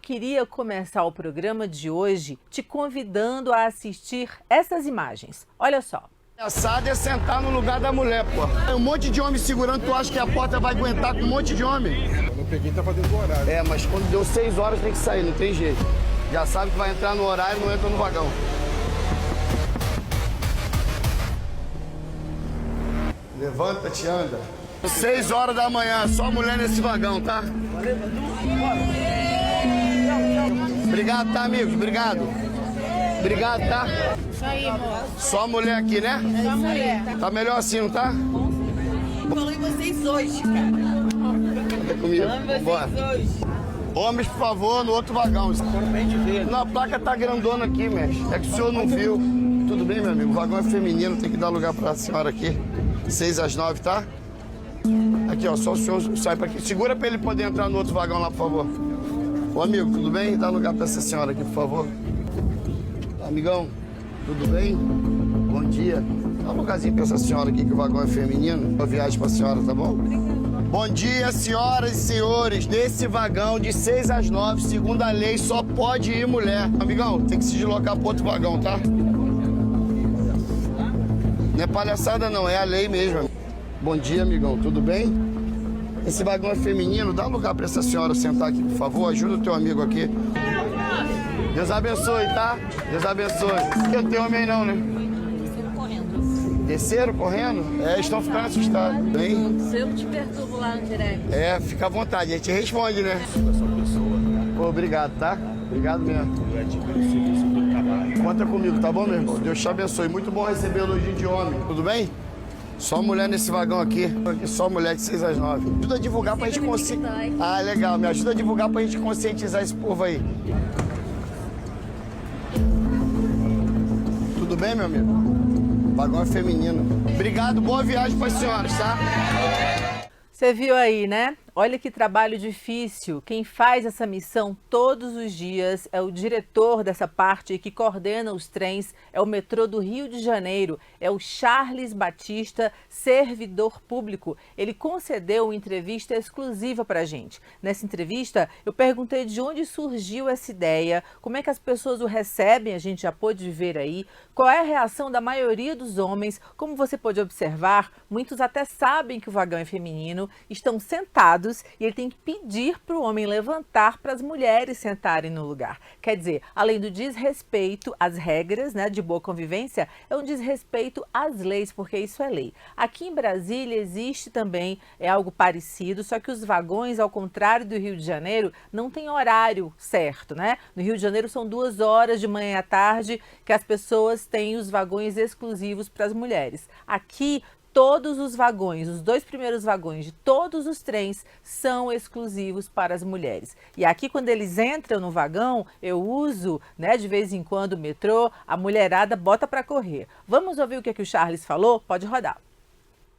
queria começar o programa de hoje te convidando a assistir essas imagens. Olha só. Engraçado é sentar no lugar da mulher, pô. Tem um monte de homem segurando, tu acha que a porta vai aguentar com um monte de homem? Eu não peguei, tá fazendo o horário. É, mas quando deu 6 horas tem que sair, não tem jeito. Já sabe que vai entrar no horário, não entra no vagão. Levanta-te, anda. 6 horas da manhã, só mulher nesse vagão, tá? Obrigado, tá, amigos? Obrigado. Obrigado, tá? Isso aí, moço. Só mulher aqui, né? Só mulher. Tá melhor assim, não tá? Falou em vocês hoje, cara. Anda comigo. Bora. Homens, por favor, no outro vagão. Não, a placa tá grandona aqui, mestre. É que o senhor não viu. Tudo bem, meu amigo? O vagão é feminino, tem que dar lugar pra senhora aqui. 6 às 9, tá? Aqui, ó, só o senhor sai pra aqui. Segura pra ele poder entrar no outro vagão lá, por favor. Ô, amigo, tudo bem? Dá lugar pra essa senhora aqui, por favor. Amigão, tudo bem? Bom dia. Dá um lugarzinho pra essa senhora aqui, que o vagão é feminino. Boa viagem pra senhora, tá bom? Bom dia, senhoras e senhores. Nesse vagão, de 6 às 9, segundo a lei, só pode ir mulher. Amigão, tem que se deslocar pro outro vagão, tá? Não é palhaçada, não. É a lei mesmo. Bom dia, amigão. Tudo bem? Esse vagão é feminino. Dá um lugar pra essa senhora sentar aqui, por favor. Ajuda o teu amigo aqui. Deus abençoe, tá? Deus abençoe. Eu não tenho homem não, né? Desceram correndo. Desceram correndo? É, estão ficando assustados. Bem? Se eu te perturbo lá no direct. É, fica à vontade. A gente responde, né? Pô, obrigado, tá? Obrigado mesmo. Conta comigo, tá bom, meu irmão? Deus te abençoe. Muito bom receber elogio de homem. Tudo bem? Só mulher nesse vagão aqui. Só mulher de 6 às 9. Ajuda a divulgar pra gente conscientizar. Ah, legal. Me ajuda a divulgar pra gente conscientizar esse povo aí. Tudo bem, meu amigo? O vagão é feminino. Obrigado, boa viagem para as senhoras, tá? Você viu aí, né? Olha que trabalho difícil. Quem faz essa missão todos os dias é o diretor dessa parte que coordena os trens, é o metrô do Rio de Janeiro, é o Charles Batista, servidor público. Ele concedeu uma entrevista exclusiva para a gente. Nessa entrevista, eu perguntei de onde surgiu essa ideia, como é que as pessoas o recebem, a gente já pôde ver aí, qual é a reação da maioria dos homens. Como você pode observar, muitos até sabem que o vagão é feminino, estão sentados e ele tem que pedir para o homem levantar para as mulheres sentarem no lugar. Quer dizer, além do desrespeito às regras, né, de boa convivência, é um desrespeito às leis, porque isso é lei. Aqui em Brasília existe também algo parecido, só que os vagões, ao contrário do Rio de Janeiro, não tem horário certo, né? No Rio de Janeiro são 2 horas de manhã à tarde que as pessoas têm os vagões exclusivos para as mulheres. Aqui, todos os vagões, os 2 primeiros vagões de todos os trens são exclusivos para as mulheres. E aqui, quando eles entram no vagão, eu uso, né, de vez em quando o metrô, a mulherada bota para correr. Vamos ouvir o que o Charles falou? Pode rodar.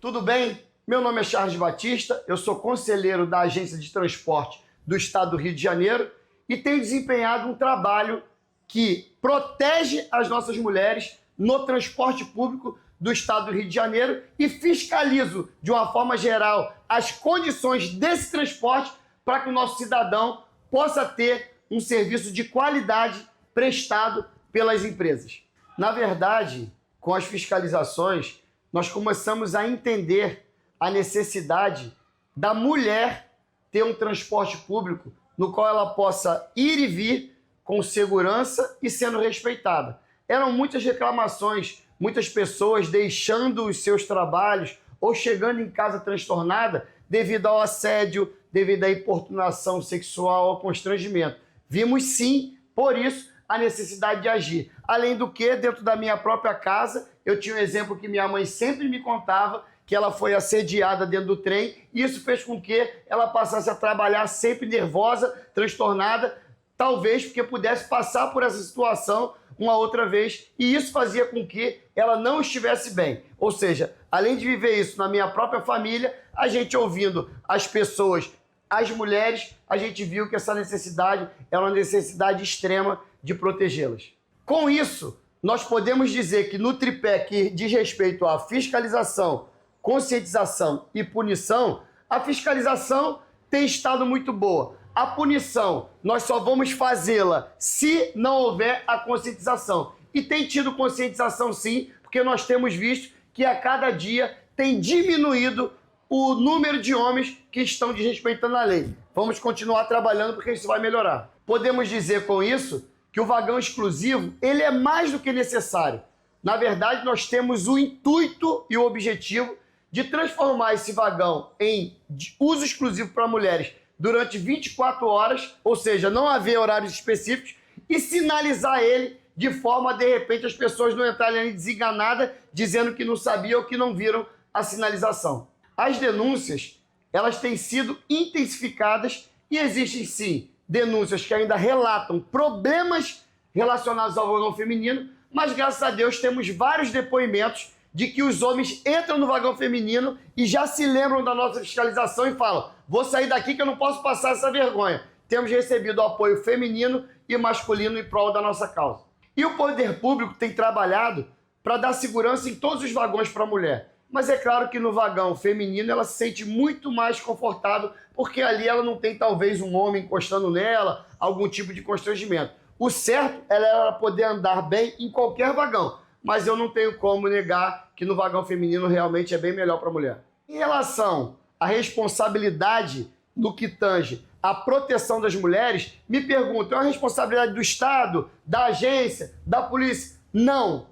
Tudo bem? Meu nome é Charles Batista, eu sou conselheiro da Agência de Transporte do Estado do Rio de Janeiro e tenho desempenhado um trabalho que protege as nossas mulheres no transporte público do Estado do Rio de Janeiro e fiscalizo, de uma forma geral, as condições desse transporte para que o nosso cidadão possa ter um serviço de qualidade prestado pelas empresas. Na verdade, com as fiscalizações, nós começamos a entender a necessidade da mulher ter um transporte público no qual ela possa ir e vir com segurança e sendo respeitada. Eram muitas reclamações, muitas pessoas deixando os seus trabalhos ou chegando em casa transtornada devido ao assédio, devido à importunação sexual, ao constrangimento. Vimos sim, por isso, a necessidade de agir. Além do que, dentro da minha própria casa, eu tinha um exemplo que minha mãe sempre me contava, que ela foi assediada dentro do trem, e isso fez com que ela passasse a trabalhar sempre nervosa, transtornada, talvez porque pudesse passar por essa situação uma outra vez, e isso fazia com que ela não estivesse bem. Ou seja, além de viver isso na minha própria família, a gente ouvindo as pessoas, as mulheres, a gente viu que essa necessidade é uma necessidade extrema de protegê-las. Com isso, nós podemos dizer que no tripé que diz respeito à fiscalização, conscientização e punição, a fiscalização tem estado muito boa. A punição, nós só vamos fazê-la se não houver a conscientização. E tem tido conscientização sim, porque nós temos visto que a cada dia tem diminuído o número de homens que estão desrespeitando a lei. Vamos continuar trabalhando porque isso vai melhorar. Podemos dizer com isso que o vagão exclusivo, ele é mais do que necessário. Na verdade, nós temos o intuito e o objetivo de transformar esse vagão em uso exclusivo para mulheres durante 24 horas, ou seja, não haver horários específicos, e sinalizar ele de forma a, de repente, as pessoas não entrarem ali desenganadas, dizendo que não sabiam ou que não viram a sinalização. As denúncias, elas têm sido intensificadas e existem, sim, denúncias que ainda relatam problemas relacionados ao vagão feminino, mas, graças a Deus, temos vários depoimentos de que os homens entram no vagão feminino e já se lembram da nossa fiscalização e falam: vou sair daqui que eu não posso passar essa vergonha. Temos recebido apoio feminino e masculino em prol da nossa causa. E o poder público tem trabalhado para dar segurança em todos os vagões para a mulher. Mas é claro que no vagão feminino ela se sente muito mais confortável, porque ali ela não tem talvez um homem encostando nela, algum tipo de constrangimento. O certo é ela poder andar bem em qualquer vagão, mas eu não tenho como negar que no vagão feminino realmente é bem melhor para a mulher. Em relação à responsabilidade no que tange a proteção das mulheres, me pergunto, é uma responsabilidade do Estado, da agência, da polícia? Não.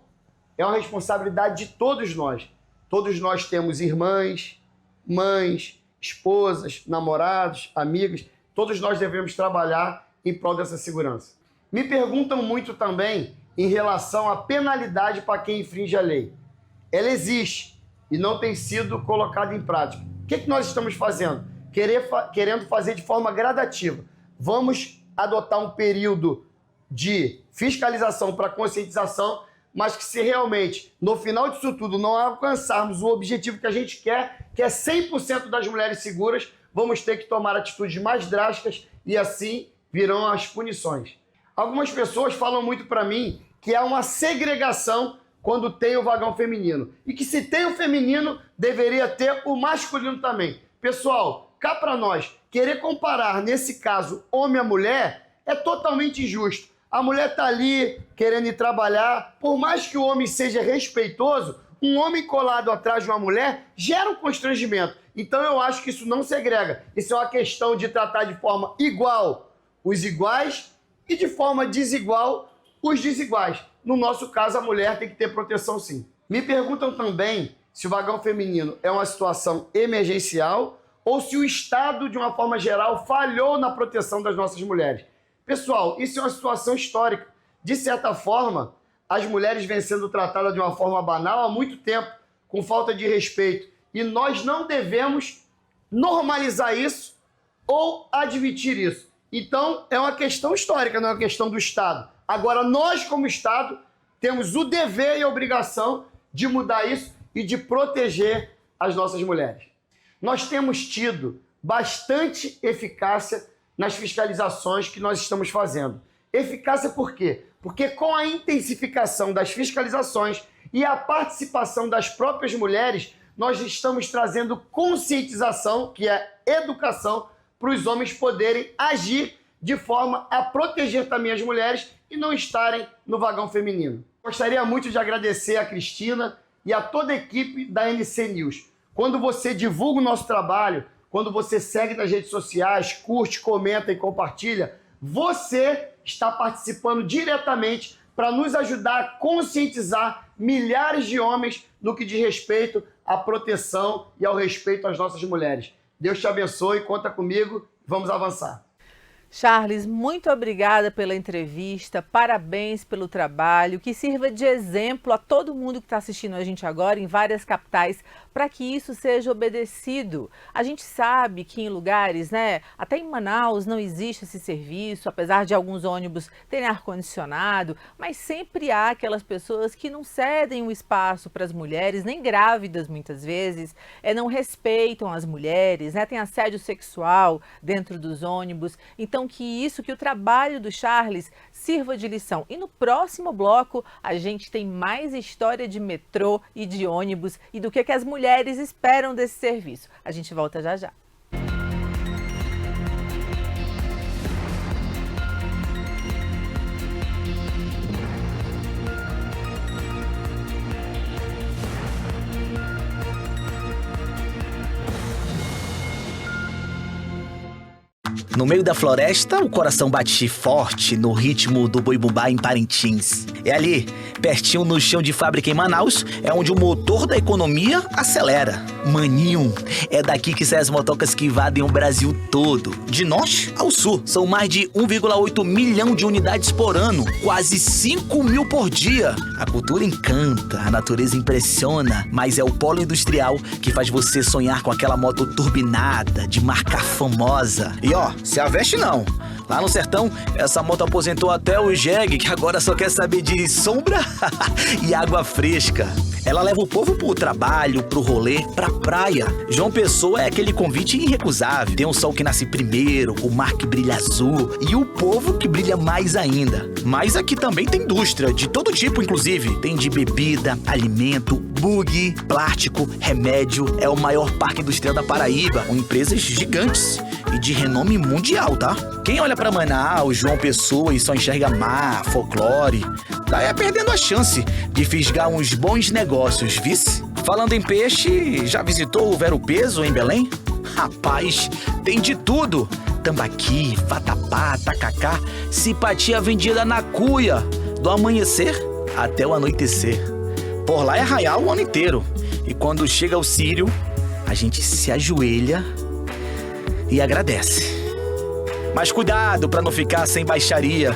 É uma responsabilidade de todos nós. Todos nós temos irmãs, mães, esposas, namorados, amigas. Todos nós devemos trabalhar em prol dessa segurança. Me perguntam muito também em relação à penalidade para quem infringe a lei. Ela existe e não tem sido colocada em prática. O que nós estamos fazendo? Querendo fazer de forma gradativa. Vamos adotar um período de fiscalização para conscientização, mas que se realmente, no final disso tudo, não alcançarmos o objetivo que a gente quer, que é 100% das mulheres seguras, vamos ter que tomar atitudes mais drásticas e assim virão as punições. Algumas pessoas falam muito para mim que há uma segregação quando tem o vagão feminino e que se tem o feminino, deveria ter o masculino também. Pessoal, cá para nós, querer comparar, nesse caso, homem a mulher, é totalmente injusto. A mulher está ali querendo ir trabalhar, por mais que o homem seja respeitoso, um homem colado atrás de uma mulher gera um constrangimento. Então eu acho que isso não segrega. Isso é uma questão de tratar de forma igual os iguais e de forma desigual os desiguais. No nosso caso, a mulher tem que ter proteção sim. Me perguntam também se o vagão feminino é uma situação emergencial ou se o Estado, de uma forma geral, falhou na proteção das nossas mulheres. Pessoal, isso é uma situação histórica. De certa forma, as mulheres vêm sendo tratadas de uma forma banal há muito tempo, com falta de respeito. E nós não devemos normalizar isso ou admitir isso. Então, é uma questão histórica, não é uma questão do Estado. Agora, nós, como Estado, temos o dever e a obrigação de mudar isso e de proteger as nossas mulheres. Nós temos tido bastante eficácia nas fiscalizações que nós estamos fazendo. Eficácia por quê? Porque com a intensificação das fiscalizações e a participação das próprias mulheres, nós estamos trazendo conscientização, que é educação, para os homens poderem agir de forma a proteger também as mulheres e não estarem no vagão feminino. Gostaria muito de agradecer a Cristina e a toda a equipe da NC News. Quando você divulga o nosso trabalho, quando você segue nas redes sociais, curte, comenta e compartilha, você está participando diretamente para nos ajudar a conscientizar milhares de homens no que diz respeito à proteção e ao respeito às nossas mulheres. Deus te abençoe, conta comigo, vamos avançar. Charles, muito obrigada pela entrevista, parabéns pelo trabalho, que sirva de exemplo a todo mundo que está assistindo a gente agora em várias capitais, para que isso seja obedecido. A gente sabe que em lugares, até em Manaus não existe esse serviço, apesar de alguns ônibus terem ar-condicionado, mas sempre há aquelas pessoas que não cedem o espaço para as mulheres, nem grávidas muitas vezes, não respeitam as mulheres, tem assédio sexual dentro dos ônibus. Então, que o trabalho do Charles sirva de lição. E no próximo bloco, a gente tem mais história de metrô e de ônibus e do que as mulheres esperam desse serviço. A gente volta já já. No meio da floresta, o coração bate forte no ritmo do Boi Bumbá em Parintins. É ali, pertinho no chão de fábrica em Manaus, é onde o motor da economia acelera. Maninho, é daqui que saem as motocas que invadem o Brasil todo. De norte ao sul, são mais de 1,8 milhão de unidades por ano, quase 5 mil por dia. A cultura encanta, a natureza impressiona, mas é o polo industrial que faz você sonhar com aquela moto turbinada, de marca famosa. E ó, se aveste não. Lá no sertão, essa moto aposentou até o jegue, que agora só quer saber de sombra e água fresca. Ela leva o povo pro trabalho, pro rolê, pra praia. João Pessoa é aquele convite irrecusável. Tem um sol que nasce primeiro, o mar que brilha azul e o povo que brilha mais ainda. Mas aqui também tem indústria, de todo tipo inclusive. Tem de bebida, alimento, bug, plástico, remédio. É o maior parque industrial da Paraíba, com empresas gigantes e de renome mundial, tá? Quem olha pra Manaus, João Pessoa e só enxerga mar, folclore, tá perdendo a chance de fisgar uns bons negócios, vice? Falando em peixe, já visitou o Vero Peso em Belém? Rapaz, tem de tudo. Tambaqui, vatapá, tacacá, simpatia vendida na cuia, do amanhecer até o anoitecer. Por lá é arraial o ano inteiro. E quando chega o círio, a gente se ajoelha e agradece. Mas cuidado pra não ficar sem baixaria.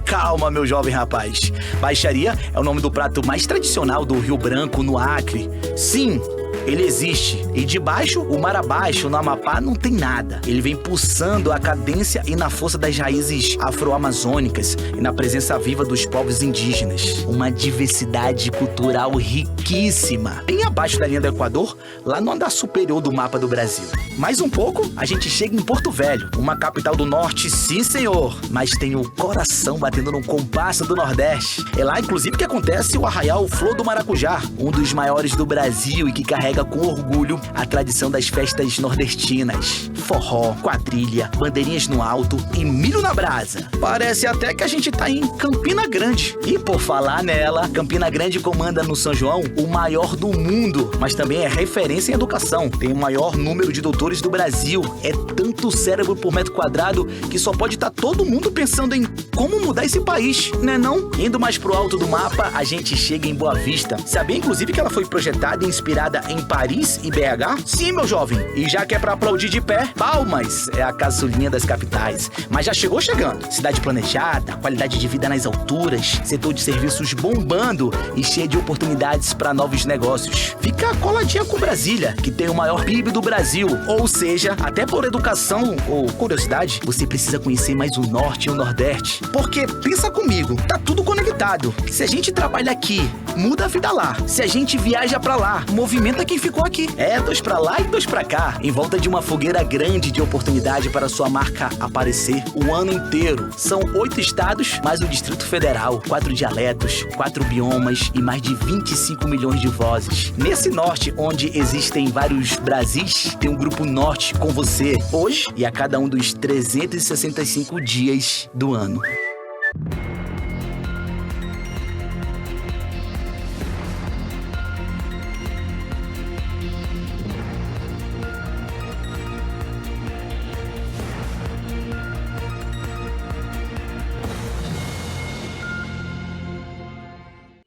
Calma, meu jovem rapaz. Baixaria é o nome do prato mais tradicional do Rio Branco, no Acre. Sim, ele existe. E de baixo, o mar abaixo, no Amapá, não tem nada. Ele vem pulsando a cadência e na força das raízes afro-amazônicas e na presença viva dos povos indígenas. Uma diversidade cultural riquíssima. Bem abaixo da linha do Equador, lá no andar superior do mapa do Brasil. Mais um pouco, a gente chega em Porto Velho, uma capital do norte, sim senhor, mas tem o coração batendo no compasso do Nordeste. É lá, inclusive, que acontece o Arraial Flor do Maracujá, um dos maiores do Brasil e que carrega com orgulho a tradição das festas nordestinas. Forró, quadrilha, bandeirinhas no alto e milho na brasa. Parece até que a gente tá em Campina Grande. E por falar nela, Campina Grande comanda no São João o maior do mundo, mas também é referência em educação. Tem o maior número de doutores do Brasil. É tanto cérebro por metro quadrado que só pode estar todo mundo pensando em como mudar esse país, né não? Indo mais pro alto do mapa, a gente chega em Boa Vista. Sabia, inclusive, que ela foi projetada e inspirada em Paris e BH? Sim, meu jovem. E já que é pra aplaudir de pé, palmas é a caçulinha das capitais. Mas já chegou chegando. Cidade planejada, qualidade de vida nas alturas, setor de serviços bombando e cheio de oportunidades para novos negócios. Fica coladinha com Brasília, que tem o maior PIB do Brasil. Ou seja, até por educação ou curiosidade, você precisa conhecer mais o Norte e o Nordeste. Porque, pensa comigo, tá tudo conectado. Se a gente trabalha aqui, muda a vida lá. Se a gente viaja pra lá, movimenta quem ficou aqui. É, 2 pra lá e 2 pra cá, em volta de uma fogueira grande de oportunidade para sua marca aparecer o ano inteiro. São 8 estados, mais o Distrito Federal, 4 dialetos, 4 biomas e mais de 25 milhões de vozes. Nesse norte, onde existem vários Brasis, tem um grupo norte com você, hoje e a cada um dos 365 dias do ano.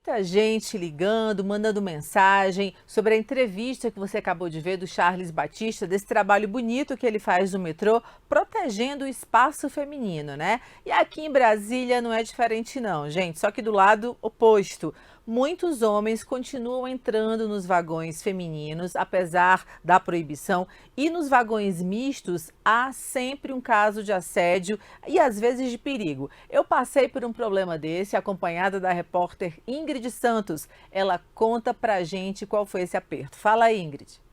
Muita gente ligando, mandando mensagem sobre a entrevista que você acabou de ver do Charles Batista, desse trabalho bonito que ele faz no metrô, protegendo o espaço feminino, né? E aqui em Brasília não é diferente não, gente, só que do lado oposto. Muitos homens continuam entrando nos vagões femininos, apesar da proibição, e nos vagões mistos há sempre um caso de assédio e às vezes de perigo. Eu passei por um problema desse, acompanhada da repórter Ingrid Santos. Ela conta pra gente qual foi esse aperto. Fala aí, Ingrid.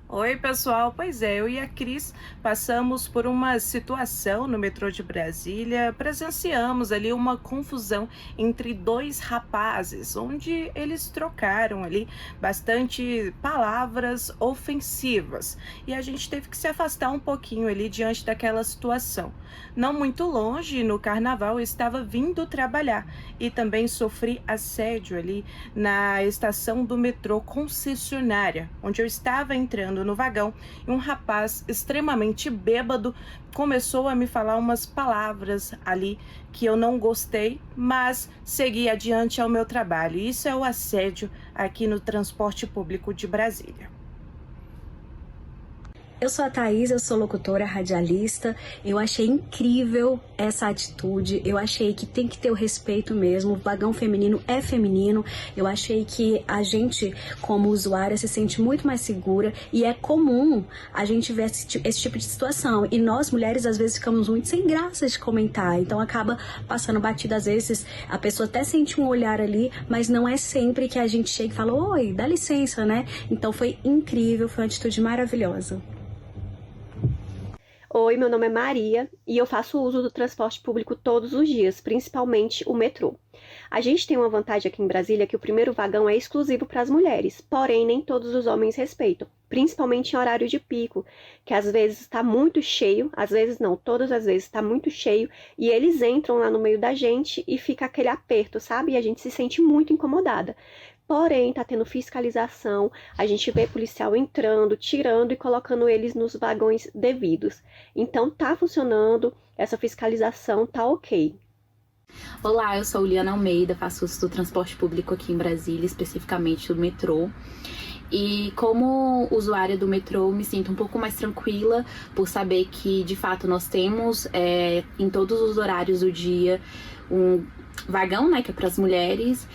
Oi, pessoal. Pois é, eu e a Cris passamos por uma situação no metrô de Brasília, presenciamos ali uma confusão entre 2 rapazes, onde eles trocaram ali bastante palavras ofensivas e a gente teve que se afastar um pouquinho ali diante daquela situação. Não muito longe, no carnaval, eu estava vindo trabalhar e também sofri assédio ali na estação do metrô concessionária, onde eu estava entrando viajando no vagão e um rapaz extremamente bêbado começou a me falar umas palavras ali que eu não gostei, mas segui adiante ao meu trabalho. Isso é o assédio aqui no transporte público de Brasília. Eu sou a Thaís, eu sou locutora, radialista. Eu achei incrível essa atitude. Eu achei que tem que ter o respeito mesmo. O vagão feminino é feminino. Eu achei que a gente, como usuária, se sente muito mais segura. E é comum a gente ver esse tipo de situação. E nós, mulheres, às vezes ficamos muito sem graça de comentar. Então acaba passando batido. Às vezes a pessoa até sente um olhar ali, mas não é sempre que a gente chega e fala: oi, dá licença, né? Então foi incrível, foi uma atitude maravilhosa. Oi, meu nome é Maria e eu faço uso do transporte público todos os dias, principalmente o metrô. A gente tem uma vantagem aqui em Brasília que o primeiro vagão é exclusivo para as mulheres, porém nem todos os homens respeitam, principalmente em horário de pico, que às vezes está muito cheio, às vezes não, todas as vezes está muito cheio, e eles entram lá no meio da gente e fica aquele aperto, sabe? E a gente se sente muito incomodada. Porém, tá tendo fiscalização, a gente vê policial entrando, tirando e colocando eles nos vagões devidos. Então tá funcionando, essa fiscalização tá ok. Olá, eu sou Liana Almeida, faço uso do transporte público aqui em Brasília, especificamente do metrô. E como usuária do metrô, me sinto um pouco mais tranquila por saber que, de fato, nós temos em todos os horários do dia um vagão, né, que é para as mulheres.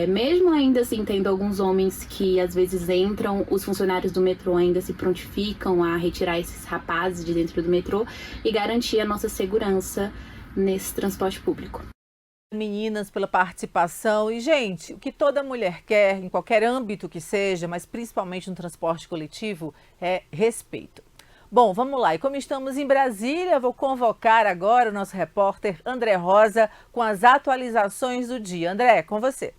Mesmo ainda assim, tendo alguns homens que às vezes entram, os funcionários do metrô ainda se prontificam a retirar esses rapazes de dentro do metrô e garantir a nossa segurança nesse transporte público. Meninas, pela participação. E, gente, o que toda mulher quer, em qualquer âmbito que seja, mas principalmente no transporte coletivo, é respeito. Bom, vamos lá. E como estamos em Brasília, vou convocar agora o nosso repórter André Rosa com as atualizações do dia. André, com você.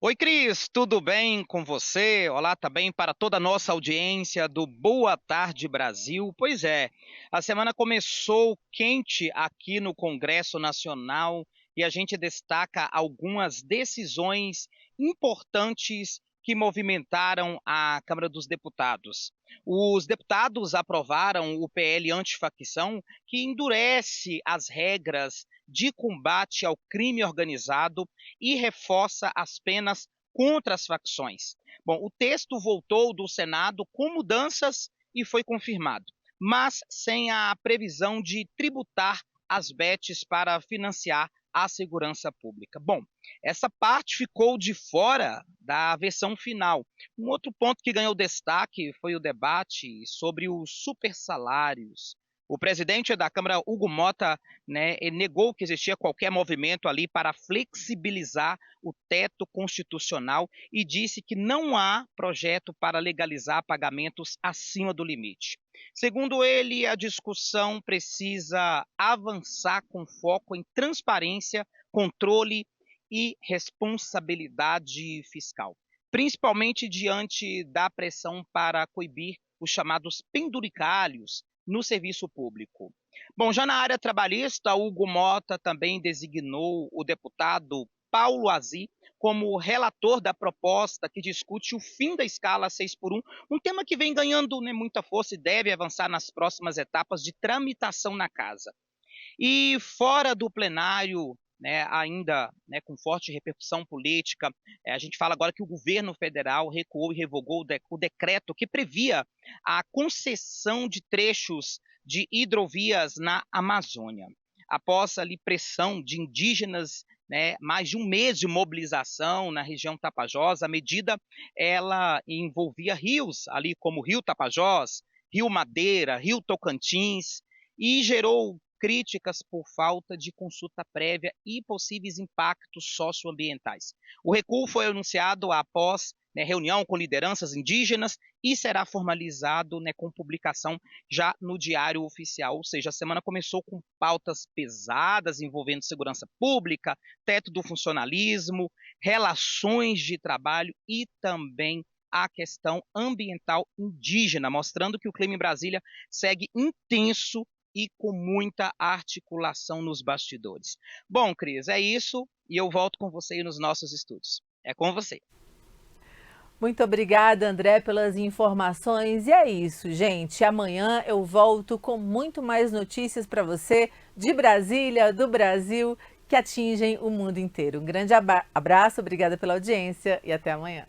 Oi, Cris, tudo bem com você? Olá também para toda a nossa audiência do Boa Tarde Brasil. Pois é, a semana começou quente aqui no Congresso Nacional e a gente destaca algumas decisões importantes que movimentaram a Câmara dos Deputados. Os deputados aprovaram o PL antifacção, que endurece as regras de combate ao crime organizado e reforça as penas contra as facções. Bom, o texto voltou do Senado com mudanças e foi confirmado, mas sem a previsão de tributar as bets para financiar a segurança pública. Bom, essa parte ficou de fora da versão final. Um outro ponto que ganhou destaque foi o debate sobre os supersalários. O presidente da Câmara, Hugo Mota, negou que existia qualquer movimento ali para flexibilizar o teto constitucional e disse que não há projeto para legalizar pagamentos acima do limite. Segundo ele, a discussão precisa avançar com foco em transparência, controle e responsabilidade fiscal, principalmente diante da pressão para coibir os chamados penduricalhos no serviço público. Bom, já na área trabalhista, Hugo Mota também designou o deputado Paulo Azi como relator da proposta que discute o fim da escala 6x1, um tema que vem ganhando muita força e deve avançar nas próximas etapas de tramitação na casa. E fora do plenário, ainda com forte repercussão política, a gente fala agora que o governo federal recuou e revogou o decreto que previa a concessão de trechos de hidrovias na Amazônia. Após ali pressão de indígenas, mais de um mês de mobilização na região Tapajós, a medida ela envolvia rios ali como Rio Tapajós, Rio Madeira, Rio Tocantins, e gerou críticas por falta de consulta prévia e possíveis impactos socioambientais. O recuo foi anunciado após reunião com lideranças indígenas e será formalizado com publicação já no Diário Oficial. Ou seja, a semana começou com pautas pesadas envolvendo segurança pública, teto do funcionalismo, relações de trabalho e também a questão ambiental indígena, mostrando que o clima em Brasília segue intenso e com muita articulação nos bastidores. Bom, Cris, é isso e eu volto com você aí nos nossos estúdios. É com você. Muito obrigada, André, pelas informações. E é isso, gente. Amanhã eu volto com muito mais notícias para você de Brasília, do Brasil, que atingem o mundo inteiro. Um grande abraço, obrigada pela audiência e até amanhã.